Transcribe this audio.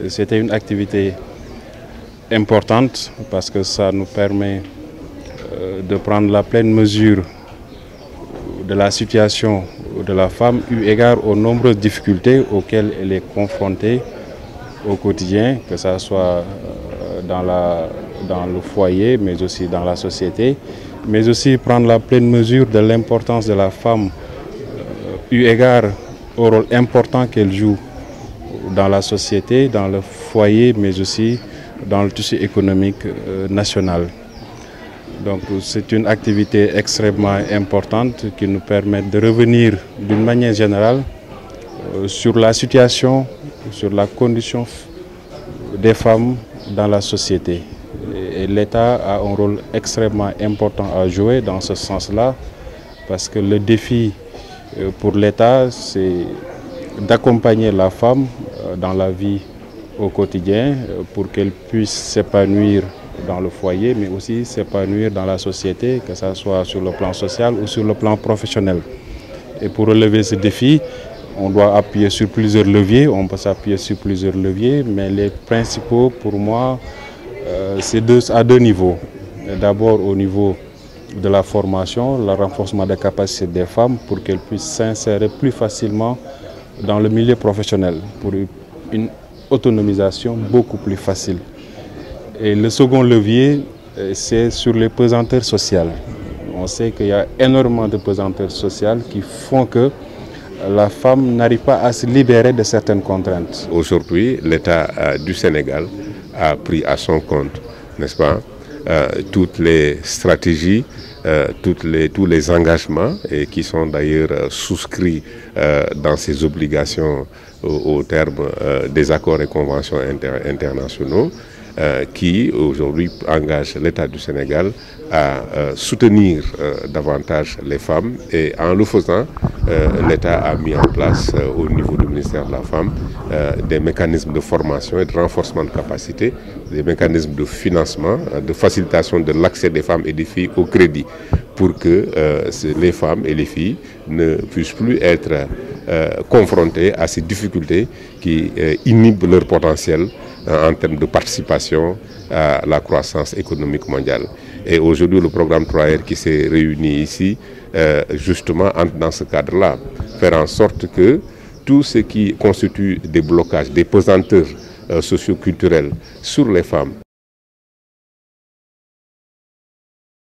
C'était une activité importante parce que ça nous permet de prendre la pleine mesure de la situation de la femme eu égard aux nombreuses difficultés auxquelles elle est confrontée au quotidien, que ce soit dans le foyer, mais aussi dans la société, mais aussi prendre la pleine mesure de l'importance de la femme eu égard au rôle important qu'elle joue dans la société, dans le foyer, mais aussi dans le tissu économique national. Donc c'est une activité extrêmement importante qui nous permet de revenir d'une manière générale sur la situation, sur la condition des femmes dans la société. Et l'État a un rôle extrêmement important à jouer dans ce sens-là, parce que le défi pour l'État, c'est d'accompagner la femme dans la vie au quotidien pour qu'elle puisse s'épanouir dans le foyer, mais aussi s'épanouir dans la société, que ce soit sur le plan social ou sur le plan professionnel. Et pour relever ce défi, on doit appuyer sur plusieurs leviers, on peut s'appuyer sur plusieurs leviers, mais les principaux pour moi, c'est à deux niveaux. D'abord au niveau de la formation, le renforcement des capacités des femmes pour qu'elles puissent s'insérer plus facilement dans le milieu professionnel, pour une autonomisation beaucoup plus facile. Et le second levier, c'est sur les pesanteurs sociales. On sait qu'il y a énormément de pesanteurs sociales qui font que la femme n'arrive pas à se libérer de certaines contraintes. Aujourd'hui, l'État du Sénégal a pris à son compte, n'est-ce pas, toutes les stratégies, tous les engagements et qui sont d'ailleurs souscrits dans ses obligations au terme des accords et conventions internationaux qui aujourd'hui engagent l'État du Sénégal à soutenir davantage les femmes, et en le faisant, l'État a mis en place au niveau du ministère de la Femme des mécanismes de formation et de renforcement de capacité, des mécanismes de financement, de facilitation de l'accès des femmes et des filles au crédit, pour que les femmes et les filles ne puissent plus être confrontées à ces difficultés qui inhibent leur potentiel en termes de participation à la croissance économique mondiale. Et aujourd'hui, le programme 3R qui s'est réuni ici, justement, entre dans ce cadre-là, faire en sorte que tout ce qui constitue des blocages, des pesanteurs socioculturels sur les femmes,